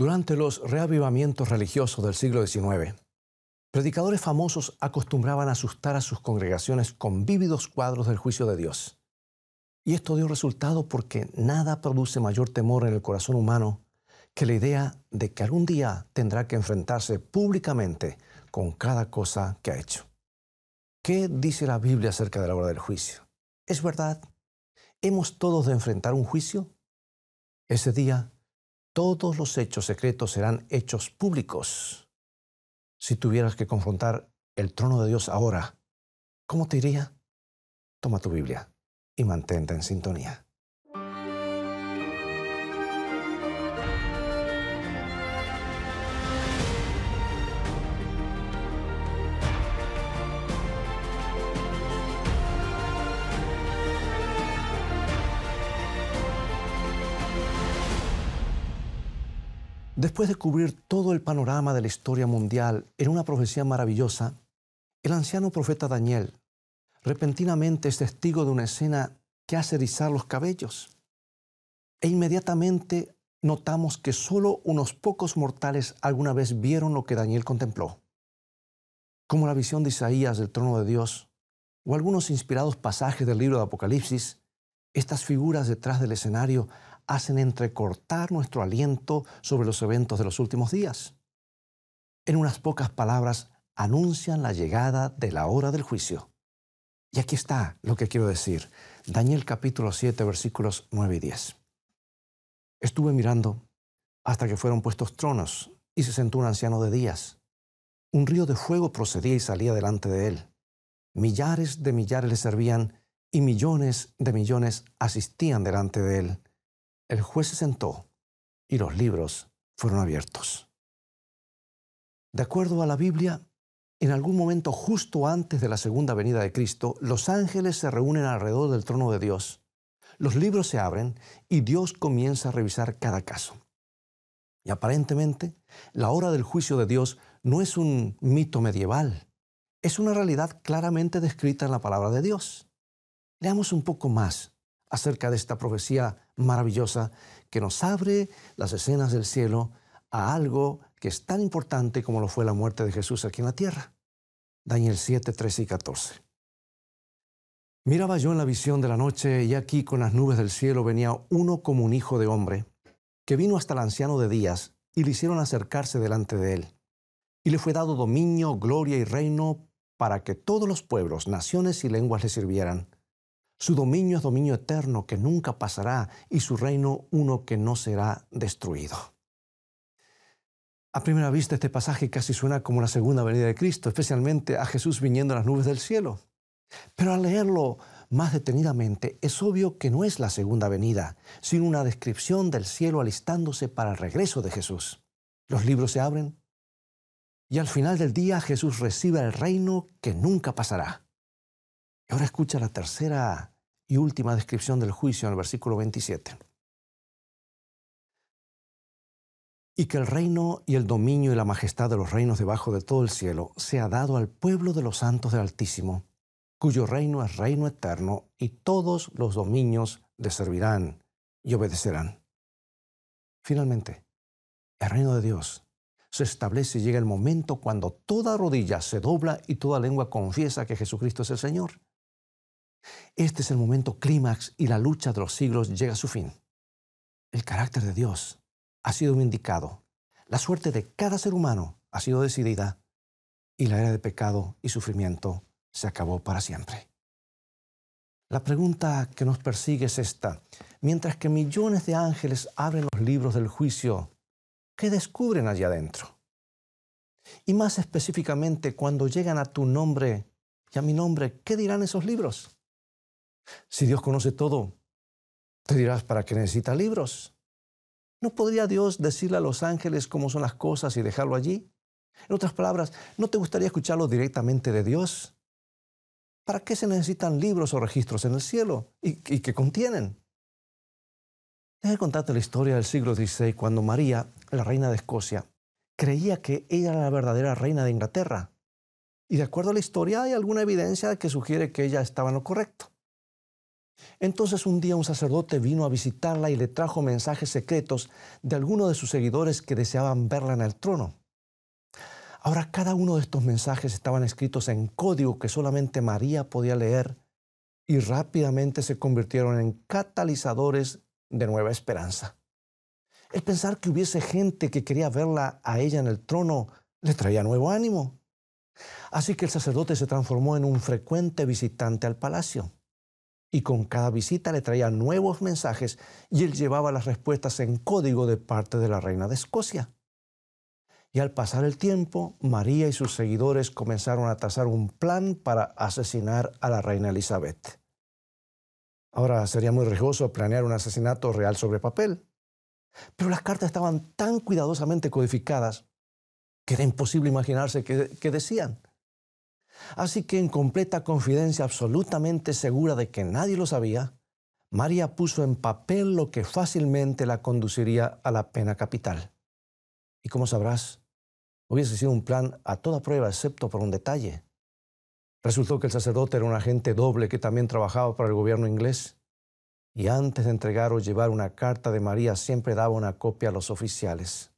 Durante los reavivamientos religiosos del siglo XIX, predicadores famosos acostumbraban a asustar a sus congregaciones con vívidos cuadros del juicio de Dios. Y esto dio resultado porque nada produce mayor temor en el corazón humano que la idea de que algún día tendrá que enfrentarse públicamente con cada cosa que ha hecho. ¿Qué dice la Biblia acerca de la hora del juicio? ¿Es verdad? ¿Hemos todos de enfrentar un juicio? Ese día, todos los hechos secretos serán hechos públicos. Si tuvieras que confrontar el trono de Dios ahora, ¿cómo te iría? Toma tu Biblia y mantente en sintonía. Después de cubrir todo el panorama de la historia mundial en una profecía maravillosa, el anciano profeta Daniel repentinamente es testigo de una escena que hace erizar los cabellos. E inmediatamente notamos que solo unos pocos mortales alguna vez vieron lo que Daniel contempló. Como la visión de Isaías del trono de Dios o algunos inspirados pasajes del libro de Apocalipsis, estas figuras detrás del escenario hacen entrecortar nuestro aliento sobre los eventos de los últimos días. En unas pocas palabras, anuncian la llegada de la hora del juicio. Y aquí está lo que quiero decir. Daniel capítulo 7, versículos 9 y 10. Estuve mirando hasta que fueron puestos tronos y se sentó un anciano de días. Un río de fuego procedía y salía delante de él. Millares de millares le servían y millones de millones asistían delante de él. El juez se sentó y los libros fueron abiertos. De acuerdo a la Biblia, en algún momento justo antes de la segunda venida de Cristo, los ángeles se reúnen alrededor del trono de Dios. Los libros se abren y Dios comienza a revisar cada caso. Y aparentemente, la hora del juicio de Dios no es un mito medieval. Es una realidad claramente descrita en la palabra de Dios. Leamos un poco más acerca de esta profecía maravillosa que nos abre las escenas del cielo a algo que es tan importante como lo fue la muerte de Jesús aquí en la tierra. Daniel 7, 13 y 14. Miraba yo en la visión de la noche y aquí con las nubes del cielo venía uno como un hijo de hombre, que vino hasta el anciano de días y le hicieron acercarse delante de él. Y le fue dado dominio, gloria y reino para que todos los pueblos, naciones y lenguas le sirvieran. Su dominio es dominio eterno que nunca pasará y su reino uno que no será destruido. A primera vista este pasaje casi suena como la segunda venida de Cristo, especialmente a Jesús viniendo en las nubes del cielo. Pero al leerlo más detenidamente es obvio que no es la segunda venida, sino una descripción del cielo alistándose para el regreso de Jesús. Los libros se abren y al final del día Jesús recibe el reino que nunca pasará. Y ahora escucha la tercera y última descripción del juicio en el versículo 27. Y que el reino y el dominio y la majestad de los reinos debajo de todo el cielo sea dado al pueblo de los santos del Altísimo, cuyo reino es reino eterno, y todos los dominios le servirán y obedecerán. Finalmente, el reino de Dios se establece y llega el momento cuando toda rodilla se dobla y toda lengua confiesa que Jesucristo es el Señor. Este es el momento clímax y la lucha de los siglos llega a su fin. El carácter de Dios ha sido vindicado. La suerte de cada ser humano ha sido decidida y la era de pecado y sufrimiento se acabó para siempre. La pregunta que nos persigue es esta. Mientras que millones de ángeles abren los libros del juicio, ¿qué descubren allí adentro? Y más específicamente, cuando llegan a tu nombre y a mi nombre, ¿qué dirán esos libros? Si Dios conoce todo, te dirás, ¿para qué necesita libros? ¿No podría Dios decirle a los ángeles cómo son las cosas y dejarlo allí? En otras palabras, ¿no te gustaría escucharlo directamente de Dios? ¿Para qué se necesitan libros o registros en el cielo? ¿Y qué contienen? Déjame contarte la historia del siglo XVI, cuando María, la reina de Escocia, creía que ella era la verdadera reina de Inglaterra. Y de acuerdo a la historia, hay alguna evidencia que sugiere que ella estaba en lo correcto. Entonces un día un sacerdote vino a visitarla y le trajo mensajes secretos de algunos de sus seguidores que deseaban verla en el trono. Ahora, cada uno de estos mensajes estaban escritos en código que solamente María podía leer y rápidamente se convirtieron en catalizadores de nueva esperanza. El pensar que hubiese gente que quería verla a ella en el trono le traía nuevo ánimo. Así que el sacerdote se transformó en un frecuente visitante al palacio. Y con cada visita le traía nuevos mensajes y él llevaba las respuestas en código de parte de la reina de Escocia. Y al pasar el tiempo, María y sus seguidores comenzaron a trazar un plan para asesinar a la reina Elizabeth. Ahora, sería muy riesgoso planear un asesinato real sobre papel, pero las cartas estaban tan cuidadosamente codificadas que era imposible imaginarse qué decían. Así que en completa confidencia, absolutamente segura de que nadie lo sabía, María puso en papel lo que fácilmente la conduciría a la pena capital. Y como sabrás, hubiese sido un plan a toda prueba excepto por un detalle. Resultó que el sacerdote era un agente doble que también trabajaba para el gobierno inglés. Y antes de entregar o llevar una carta de María siempre daba una copia a los oficiales.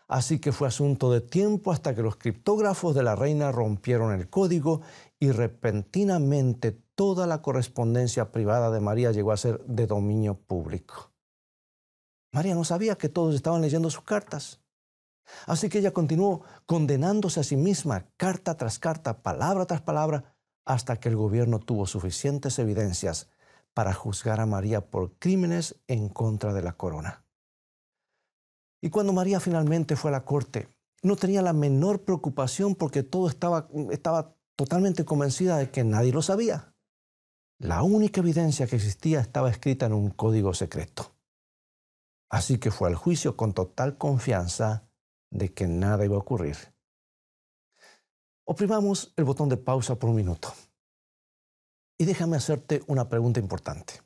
Así que fue asunto de tiempo hasta que los criptógrafos de la reina rompieron el código y repentinamente toda la correspondencia privada de María llegó a ser de dominio público. María no sabía que todos estaban leyendo sus cartas. Así que ella continuó condenándose a sí misma, carta tras carta, palabra tras palabra, hasta que el gobierno tuvo suficientes evidencias para juzgar a María por crímenes en contra de la corona. Y cuando María finalmente fue a la corte, no tenía la menor preocupación porque todo estaba totalmente convencida de que nadie lo sabía. La única evidencia que existía estaba escrita en un código secreto. Así que fue al juicio con total confianza de que nada iba a ocurrir. Oprimamos el botón de pausa por un minuto. Y déjame hacerte una pregunta importante.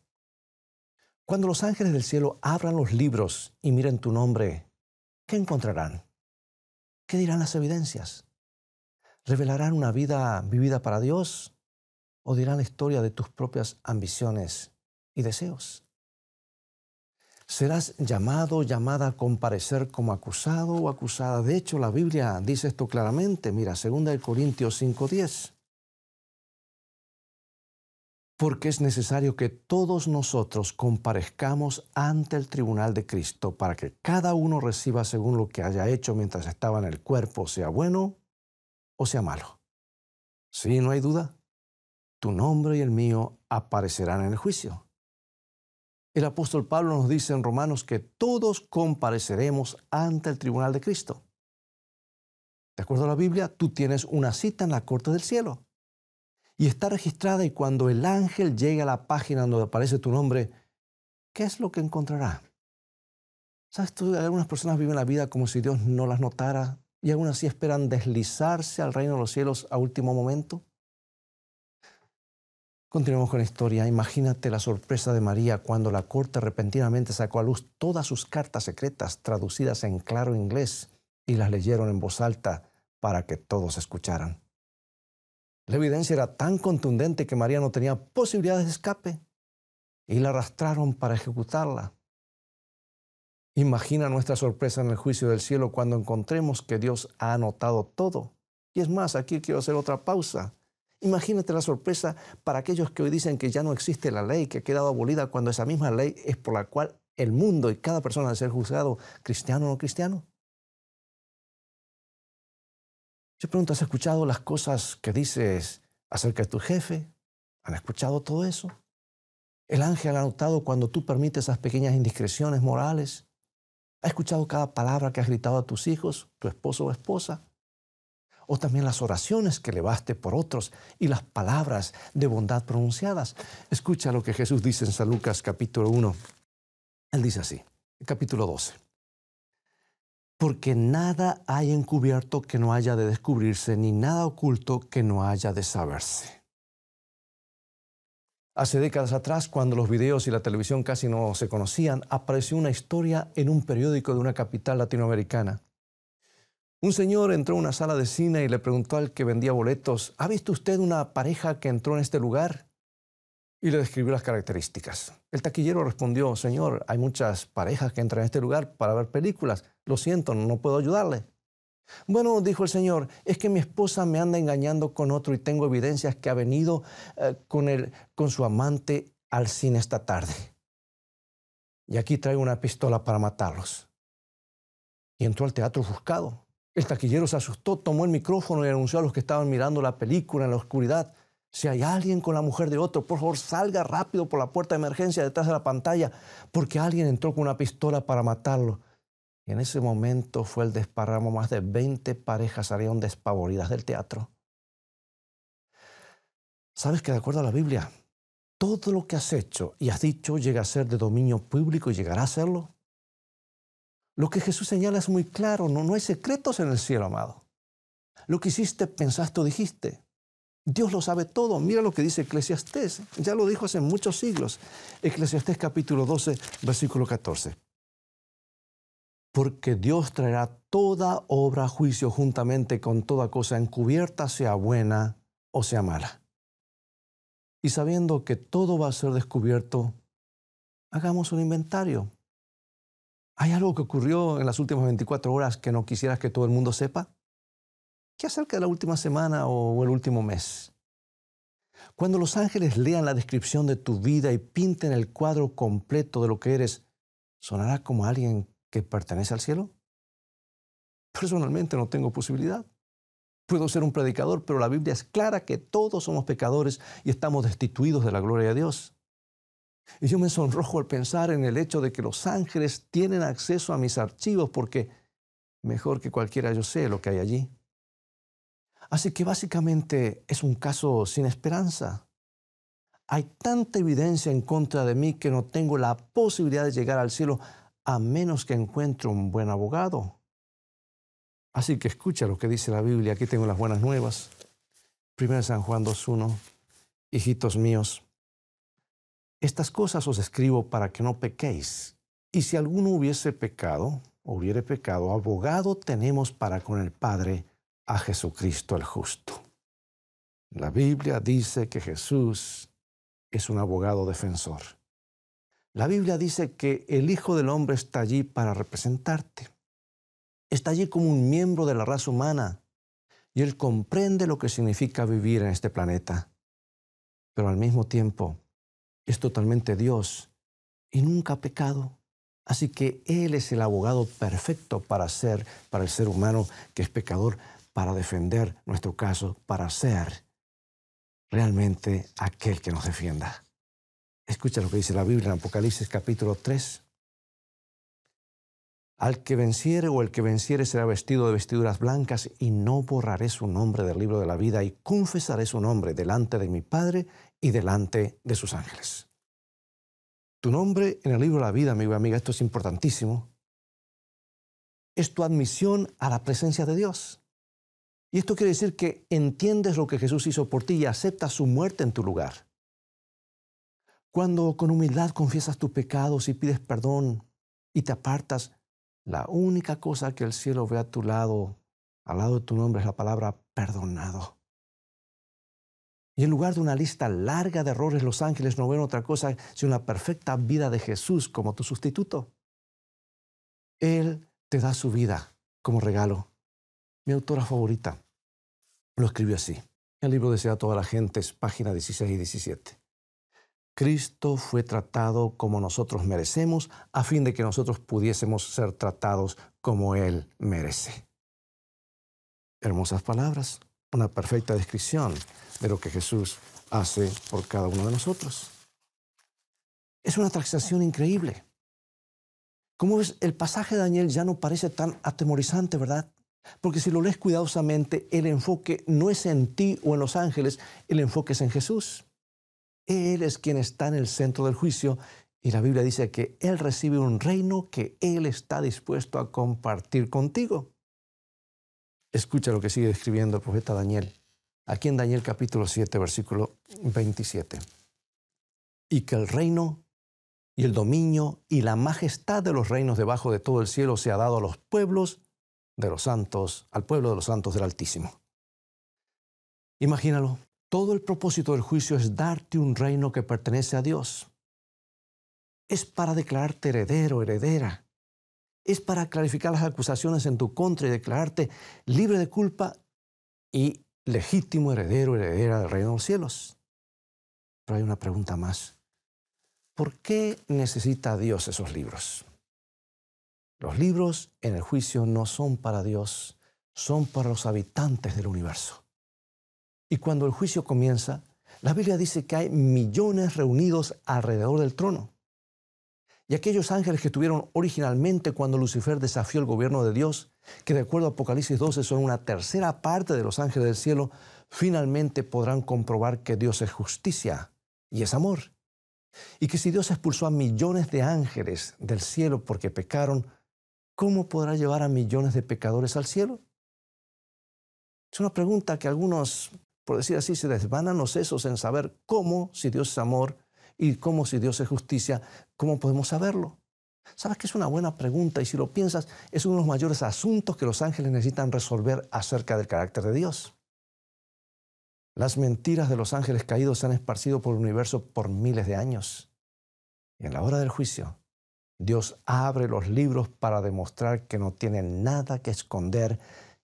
Cuando los ángeles del cielo abran los libros y miren tu nombre, ¿qué encontrarán? ¿Qué dirán las evidencias? ¿Revelarán una vida vivida para Dios o dirán la historia de tus propias ambiciones y deseos? Serás llamado o llamada a comparecer como acusado o acusada. De hecho, la Biblia dice esto claramente. Mira, 2 Corintios 5:10. Porque es necesario que todos nosotros comparezcamos ante el tribunal de Cristo para que cada uno reciba según lo que haya hecho mientras estaba en el cuerpo, sea bueno o sea malo. Sí, no hay duda. Tu nombre y el mío aparecerán en el juicio. El apóstol Pablo nos dice en Romanos que todos compareceremos ante el tribunal de Cristo. De acuerdo a la Biblia, tú tienes una cita en la corte del cielo. Y está registrada y cuando el ángel llegue a la página donde aparece tu nombre, ¿qué es lo que encontrará? ¿Sabes tú? Algunas personas viven la vida como si Dios no las notara y aún así esperan deslizarse al reino de los cielos a último momento. Continuemos con la historia. Imagínate la sorpresa de María cuando la corte repentinamente sacó a luz todas sus cartas secretas traducidas en claro inglés y las leyeron en voz alta para que todos escucharan. La evidencia era tan contundente que María no tenía posibilidades de escape y la arrastraron para ejecutarla. Imagina nuestra sorpresa en el juicio del cielo cuando encontremos que Dios ha anotado todo. Y es más, aquí quiero hacer otra pausa. Imagínate la sorpresa para aquellos que hoy dicen que ya no existe la ley, que ha quedado abolida, cuando esa misma ley es por la cual el mundo y cada persona debe ser juzgado, cristiano o no cristiano. Yo pregunto, ¿has escuchado las cosas que dices acerca de tu jefe? ¿Han escuchado todo eso? ¿El ángel ha notado cuando tú permites esas pequeñas indiscreciones morales? ¿Ha escuchado cada palabra que has gritado a tus hijos, tu esposo o esposa? O también las oraciones que elevaste por otros y las palabras de bondad pronunciadas. Escucha lo que Jesús dice en San Lucas capítulo 1. Él dice así, capítulo 12. Porque nada hay encubierto que no haya de descubrirse, ni nada oculto que no haya de saberse. Hace décadas atrás, cuando los videos y la televisión casi no se conocían, apareció una historia en un periódico de una capital latinoamericana. Un señor entró a una sala de cine y le preguntó al que vendía boletos, ¿ha visto usted una pareja que entró en este lugar? y le describió las características. El taquillero respondió: Señor, hay muchas parejas que entran a este lugar para ver películas. Lo siento, no puedo ayudarle. Bueno, dijo el Señor, es que mi esposa me anda engañando con otro y tengo evidencias que ha venido con su amante al cine esta tarde. Y aquí traigo una pistola para matarlos. Y entró al teatro ofuscado. El taquillero se asustó, tomó el micrófono y anunció a los que estaban mirando la película en la oscuridad: si hay alguien con la mujer de otro, por favor salga rápido por la puerta de emergencia detrás de la pantalla, porque alguien entró con una pistola para matarlo. Y en ese momento fue el desparramo. Más de 20 parejas salieron despavoridas del teatro. ¿Sabes que de acuerdo a la Biblia, todo lo que has hecho y has dicho llega a ser de dominio público y llegará a serlo? Lo que Jesús señala es muy claro. No hay secretos en el cielo, amado. Lo que hiciste, pensaste o dijiste, Dios lo sabe todo. Mira lo que dice Eclesiastés. Ya lo dijo hace muchos siglos. Eclesiastés capítulo 12, versículo 14. Porque Dios traerá toda obra a juicio juntamente con toda cosa encubierta, sea buena o sea mala. Y sabiendo que todo va a ser descubierto, hagamos un inventario. ¿Hay algo que ocurrió en las últimas 24 horas que no quisieras que todo el mundo sepa? ¿Qué acerca de la última semana o el último mes? Cuando los ángeles lean la descripción de tu vida y pinten el cuadro completo de lo que eres, ¿sonará como alguien que pertenece al cielo? Personalmente no tengo posibilidad. Puedo ser un predicador, pero la Biblia es clara que todos somos pecadores y estamos destituidos de la gloria de Dios. Y yo me sonrojo al pensar en el hecho de que los ángeles tienen acceso a mis archivos, porque mejor que cualquiera yo sé lo que hay allí. Así que básicamente es un caso sin esperanza. Hay tanta evidencia en contra de mí que no tengo la posibilidad de llegar al cielo a menos que encuentre un buen abogado. Así que escucha lo que dice la Biblia. Aquí tengo las buenas nuevas. 1 San Juan 2:1. Hijitos míos, estas cosas os escribo para que no pequéis. Y si alguno hubiere pecado, abogado tenemos para con el Padre, a Jesucristo el justo. La Biblia dice que Jesús es un abogado defensor. La Biblia dice que el Hijo del Hombre está allí para representarte. Está allí como un miembro de la raza humana y Él comprende lo que significa vivir en este planeta. Pero al mismo tiempo es totalmente Dios y nunca ha pecado. Así que Él es el abogado perfecto para el ser humano que es pecador, para defender nuestro caso, para ser realmente aquel que nos defienda. Escucha lo que dice la Biblia en Apocalipsis capítulo 3. Al que venciere o el que venciere será vestido de vestiduras blancas y no borraré su nombre del libro de la vida y confesaré su nombre delante de mi Padre y delante de sus ángeles. Tu nombre en el libro de la vida, amigo y amiga, esto es importantísimo. Es tu admisión a la presencia de Dios. Y esto quiere decir que entiendes lo que Jesús hizo por ti y aceptas su muerte en tu lugar. Cuando con humildad confiesas tus pecados y pides perdón y te apartas, la única cosa que el cielo ve a tu lado, al lado de tu nombre, es la palabra perdonado. Y en lugar de una lista larga de errores, los ángeles no ven otra cosa sino la perfecta vida de Jesús como tu sustituto. Él te da su vida como regalo. Mi autora favorita lo escribió así. El libro Desea a toda la gente, páginas 16 y 17. Cristo fue tratado como nosotros merecemos, a fin de que nosotros pudiésemos ser tratados como Él merece. Hermosas palabras, una perfecta descripción de lo que Jesús hace por cada uno de nosotros. Es una transacción increíble. Como ves, el pasaje de Daniel ya no parece tan atemorizante, ¿verdad? Porque si lo lees cuidadosamente, el enfoque no es en ti o en los ángeles, el enfoque es en Jesús. Él es quien está en el centro del juicio y la Biblia dice que Él recibe un reino que Él está dispuesto a compartir contigo. Escucha lo que sigue escribiendo el profeta Daniel. Aquí en Daniel capítulo 7, versículo 27. Y que el reino y el dominio y la majestad de los reinos debajo de todo el cielo sea dado a los pueblos de los santos, al pueblo de los santos del Altísimo. Imagínalo, Todo el propósito del juicio es darte un reino que pertenece a Dios. Es para declararte heredero, heredera. Es para clarificar las acusaciones en tu contra y declararte libre de culpa y legítimo heredero, heredera del reino de los cielos. Pero hay una pregunta más. ¿Por qué necesita Dios esos libros? Los libros en el juicio no son para Dios, son para los habitantes del universo. Y cuando el juicio comienza, la Biblia dice que hay millones reunidos alrededor del trono. Y aquellos ángeles que estuvieron originalmente cuando Lucifer desafió el gobierno de Dios, que de acuerdo a Apocalipsis 12 son una tercera parte de los ángeles del cielo, finalmente podrán comprobar que Dios es justicia y es amor. Y que si Dios expulsó a millones de ángeles del cielo porque pecaron, ¿cómo podrá llevar a millones de pecadores al cielo? Es una pregunta que algunos, por decir así, se desvanan los sesos en saber cómo, si Dios es amor, y cómo, si Dios es justicia, ¿cómo podemos saberlo? ¿Sabes que es una buena pregunta? Y si lo piensas, es uno de los mayores asuntos que los ángeles necesitan resolver acerca del carácter de Dios. Las mentiras de los ángeles caídos se han esparcido por el universo por miles de años. Y en la hora del juicio, Dios abre los libros para demostrar que no tiene nada que esconder,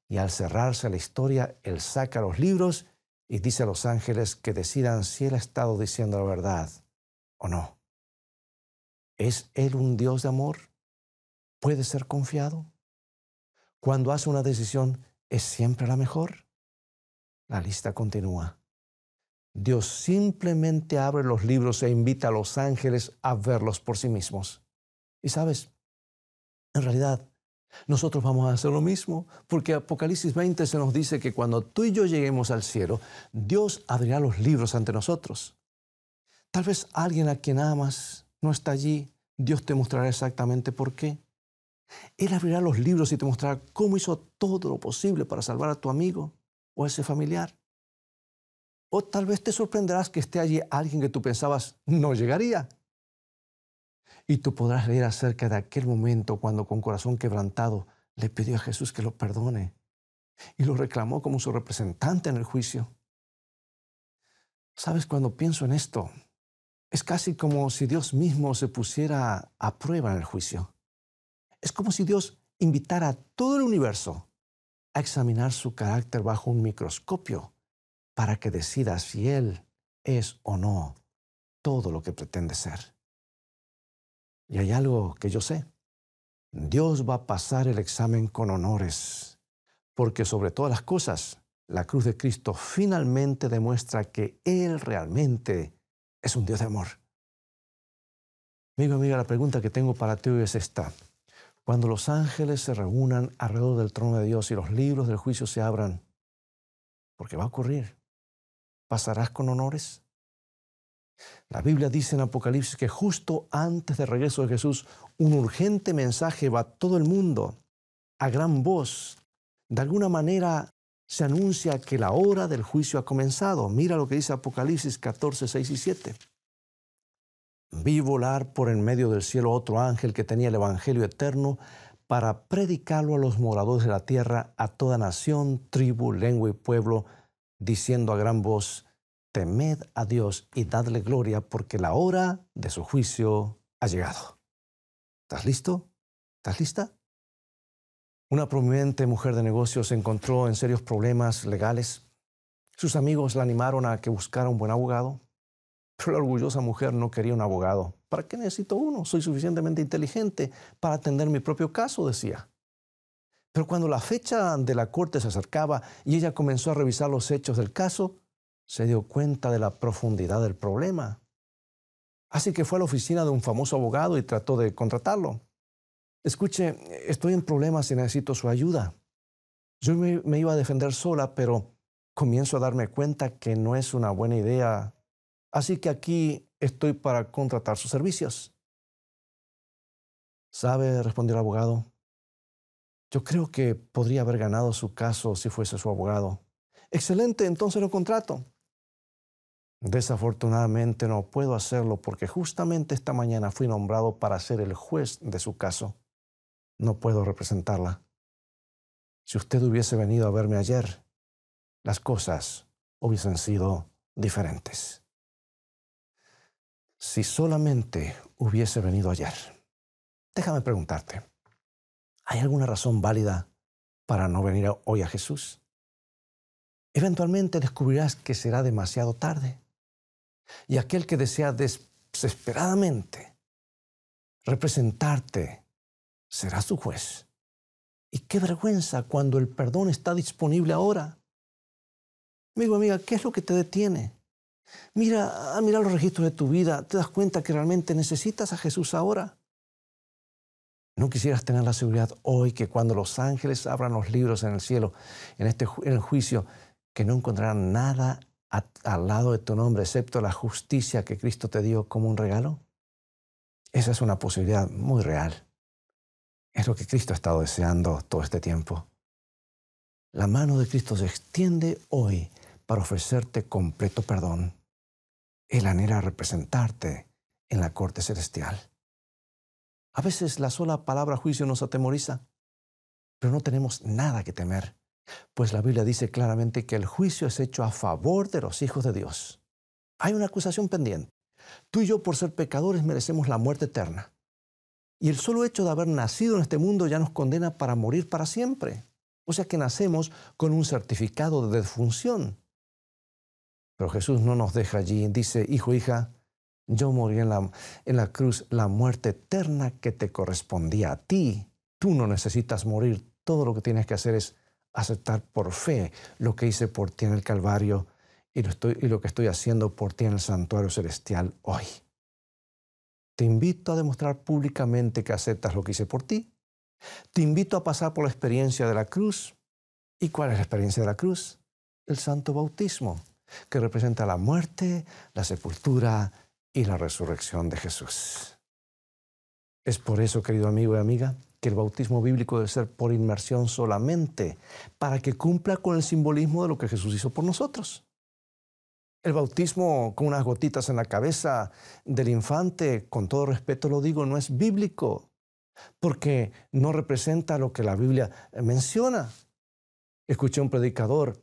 y al cerrarse la historia, Él saca los libros y dice a los ángeles que decidan si Él ha estado diciendo la verdad o no. ¿Es Él un Dios de amor? ¿Puede ser confiado? Cuando hace una decisión, ¿es siempre la mejor? La lista continúa. Dios simplemente abre los libros e invita a los ángeles a verlos por sí mismos. Y sabes, en realidad, nosotros vamos a hacer lo mismo, porque Apocalipsis 20 se nos dice que cuando tú y yo lleguemos al cielo, Dios abrirá los libros ante nosotros. Tal vez alguien a quien amas no está allí, Dios te mostrará exactamente por qué. Él abrirá los libros y te mostrará cómo hizo todo lo posible para salvar a tu amigo o a ese familiar. O tal vez te sorprenderás que esté allí alguien que tú pensabas no llegaría. Y tú podrás leer acerca de aquel momento cuando con corazón quebrantado le pidió a Jesús que lo perdone y lo reclamó como su representante en el juicio. ¿Sabes? Cuando pienso en esto, es casi como si Dios mismo se pusiera a prueba en el juicio. Es como si Dios invitara a todo el universo a examinar su carácter bajo un microscopio para que decida si Él es o no todo lo que pretende ser. Y hay algo que yo sé. Dios va a pasar el examen con honores, porque sobre todas las cosas, la cruz de Cristo finalmente demuestra que Él realmente es un Dios de amor. Amigo, amiga, la pregunta que tengo para ti hoy es esta. Cuando los ángeles se reúnan alrededor del trono de Dios y los libros del juicio se abran, ¿por qué va a ocurrir? ¿Pasarás con honores? La Biblia dice en Apocalipsis que justo antes del regreso de Jesús, un urgente mensaje va a todo el mundo, a gran voz. De alguna manera se anuncia que la hora del juicio ha comenzado. Mira lo que dice Apocalipsis 14, 6 y 7. Vi volar por en medio del cielo otro ángel que tenía el evangelio eterno para predicarlo a los moradores de la tierra, a toda nación, tribu, lengua y pueblo, diciendo a gran voz: temed a Dios y dadle gloria, porque la hora de su juicio ha llegado. ¿Estás listo? ¿Estás lista? Una prominente mujer de negocios se encontró en serios problemas legales. Sus amigos la animaron a que buscara un buen abogado, pero la orgullosa mujer no quería un abogado. ¿Para qué necesito uno? Soy suficientemente inteligente para atender mi propio caso, decía. Pero cuando la fecha de la corte se acercaba y ella comenzó a revisar los hechos del caso, se dio cuenta de la profundidad del problema. Así que fue a la oficina de un famoso abogado y trató de contratarlo. Escuche, estoy en problemas y necesito su ayuda. Yo me iba a defender sola, pero comienzo a darme cuenta que no es una buena idea. Así que aquí estoy para contratar sus servicios. ¿Sabe?, respondió el abogado. Yo creo que podría haber ganado su caso si fuese su abogado. Excelente, entonces lo contrato. Desafortunadamente no puedo hacerlo porque justamente esta mañana fui nombrado para ser el juez de su caso. No puedo representarla. Si usted hubiese venido a verme ayer, las cosas hubiesen sido diferentes. Si solamente hubiese venido ayer, déjame preguntarte, ¿hay alguna razón válida para no venir hoy a Jesús? Eventualmente descubrirás que será demasiado tarde. Y aquel que desea desesperadamente representarte será su juez. Y qué vergüenza cuando el perdón está disponible ahora. Amigo, amiga, ¿qué es lo que te detiene? Mira los registros de tu vida, te das cuenta que realmente necesitas a Jesús ahora. ¿No quisieras tener la seguridad hoy que cuando los ángeles abran los libros en el cielo, en el juicio, que no encontrarán nada al lado de tu nombre excepto la justicia que Cristo te dio como un regalo? Esa es una posibilidad muy real. Es lo que Cristo ha estado deseando todo este tiempo. La mano de Cristo se extiende hoy para ofrecerte completo perdón. Él anhela representarte en la corte celestial. A veces la sola palabra juicio nos atemoriza, pero no tenemos nada que temer, pues la Biblia dice claramente que el juicio es hecho a favor de los hijos de Dios. Hay una acusación pendiente. Tú y yo, por ser pecadores, merecemos la muerte eterna. Y el solo hecho de haber nacido en este mundo ya nos condena para morir para siempre. O sea que nacemos con un certificado de defunción. Pero Jesús no nos deja allí. Dice, hijo, hija, yo morí en la cruz la muerte eterna que te correspondía a ti. Tú no necesitas morir. Todo lo que tienes que hacer es aceptar por fe lo que hice por ti en el Calvario y lo que estoy haciendo por ti en el santuario celestial hoy. Te invito a demostrar públicamente que aceptas lo que hice por ti. Te invito a pasar por la experiencia de la cruz. ¿Y cuál es la experiencia de la cruz? El santo bautismo, que representa la muerte, la sepultura y la resurrección de Jesús. Es por eso, querido amigo y amiga, que el bautismo bíblico debe ser por inmersión solamente, para que cumpla con el simbolismo de lo que Jesús hizo por nosotros. El bautismo con unas gotitas en la cabeza del infante, con todo respeto lo digo, no es bíblico, porque no representa lo que la Biblia menciona. Escuché a un predicador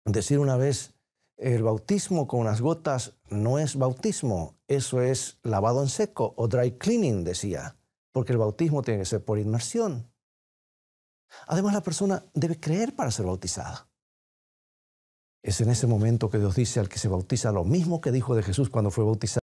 decir una vez, el bautismo con unas gotas no es bautismo, eso es lavado en seco o dry cleaning, decía, porque el bautismo tiene que ser por inmersión. Además, la persona debe creer para ser bautizada. Es en ese momento que Dios dice al que se bautiza lo mismo que dijo de Jesús cuando fue bautizado.